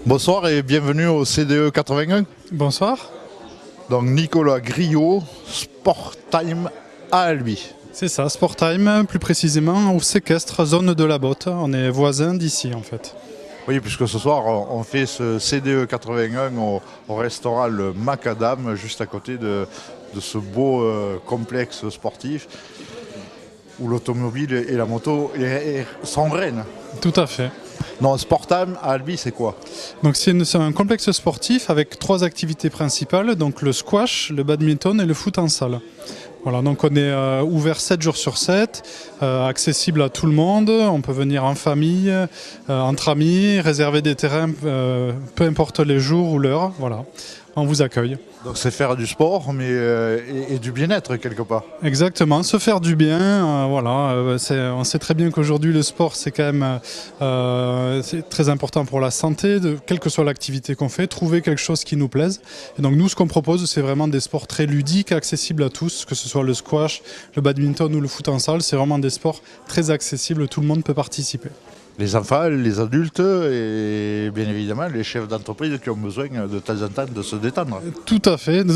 Bonsoir et bienvenue au CDE 81. Bonsoir. Donc Nicolas Griot, Sport Time à Albi. C'est ça, Sport Time, plus précisément au séquestre, zone de la Botte. On est voisins d'ici en fait. Oui, puisque ce soir on fait ce CDE 81 au restaurant Le Macadam, juste à côté de ce beau complexe sportif où l'automobile et la moto sont reines. Tout à fait. Non, Sport Time à Albi, c'est quoi? Donc c'est un complexe sportif avec 3 activités principales, donc le squash, le badminton et le foot en salle. Voilà, donc on est ouvert 7 jours sur 7, accessible à tout le monde. On peut venir en famille, entre amis, réserver des terrains, peu importe les jours ou l'heure. Voilà, on vous accueille. Donc c'est faire du sport mais, et du bien-être quelque part. Exactement, se faire du bien. Voilà, on sait très bien qu'aujourd'hui le sport c'est quand même c'est très important pour la santé, quelle que soit l'activité qu'on fait, trouver quelque chose qui nous plaise. Et donc nous ce qu'on propose c'est vraiment des sports très ludiques, accessibles à tous, que ce soit le squash, le badminton ou le foot en salle, c'est vraiment des sports très accessibles, tout le monde peut participer. Les enfants, les adultes et bien évidemment les chefs d'entreprise qui ont besoin de temps en temps de se détendre. Tout à fait,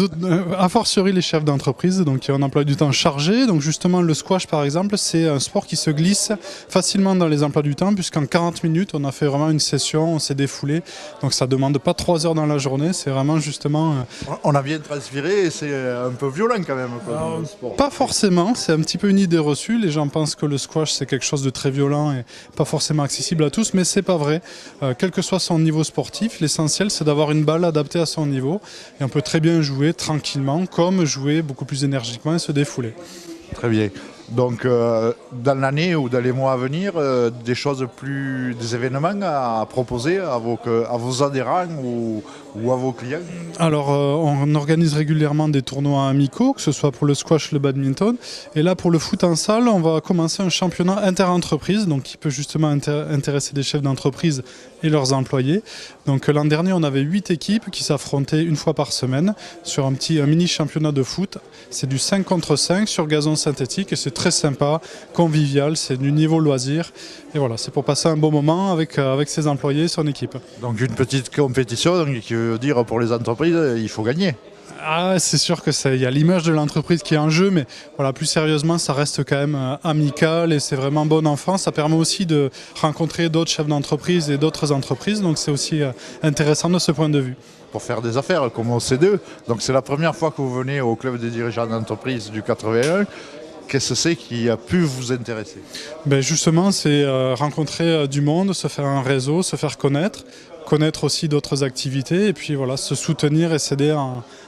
a fortiori les chefs d'entreprise donc qui ont un emploi du temps chargé. Donc justement le squash par exemple c'est un sport qui se glisse facilement dans les emplois du temps puisqu'en 40 minutes on a fait vraiment une session, on s'est défoulé. Donc ça ne demande pas 3 heures dans la journée, c'est vraiment justement... On a bien transpiré et c'est un peu violent quand même comme sport. Pas forcément, c'est un petit peu une idée reçue. Les gens pensent que le squash c'est quelque chose de très violent et pas forcément accessible à tous, mais c'est pas vrai. Quel que soit son niveau sportif, l'essentiel c'est d'avoir une balle adaptée à son niveau et on peut très bien jouer tranquillement comme jouer beaucoup plus énergiquement et se défouler. Très bien. Donc dans l'année ou dans les mois à venir, des événements à proposer à vos adhérents ou à vos clients? Alors on organise régulièrement des tournois amicaux, que ce soit pour le squash, le badminton. Et là pour le foot en salle, on va commencer un championnat inter-entreprise, donc qui peut justement intéresser des chefs d'entreprise et leurs employés. Donc l'an dernier on avait 8 équipes qui s'affrontaient une fois par semaine sur un mini championnat de foot. C'est du 5 contre 5 sur gazon synthétique et c'est très sympa, convivial, c'est du niveau loisir. Et voilà, c'est pour passer un bon moment avec ses employés et son équipe. Donc une petite compétition donc, qui veut dire pour les entreprises, il faut gagner. Ah, c'est sûr que il y a l'image de l'entreprise qui est en jeu, mais voilà, plus sérieusement, ça reste quand même amical et c'est vraiment bon enfant. Ça permet aussi de rencontrer d'autres chefs d'entreprise et d'autres entreprises, donc c'est aussi intéressant de ce point de vue. Pour faire des affaires comme au C2. Donc c'est la première fois que vous venez au club des dirigeants d'entreprise du 81. Qu'est-ce que c'est qui a pu vous intéresser? Ben justement, c'est rencontrer du monde, se faire un réseau, se faire connaître aussi d'autres activités et puis voilà, se soutenir et s'aider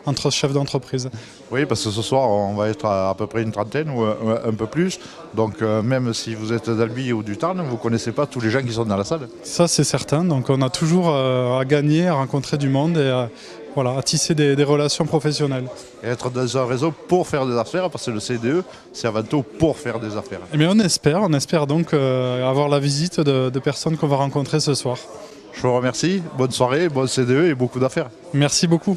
entre chefs d'entreprise. Oui, parce que ce soir, on va être à peu près une trentaine ou un peu plus. Donc même si vous êtes d'Albi ou du Tarn, vous ne connaissez pas tous les gens qui sont dans la salle. Ça, c'est certain. Donc on a toujours à gagner, à rencontrer du monde et voilà, à tisser des relations professionnelles. Et être dans un réseau pour faire des affaires, parce que le CDE, c'est avant tout pour faire des affaires. Eh bien, on espère donc avoir la visite de personnes qu'on va rencontrer ce soir. Je vous remercie, bonne soirée, bon CDE et beaucoup d'affaires. Merci beaucoup.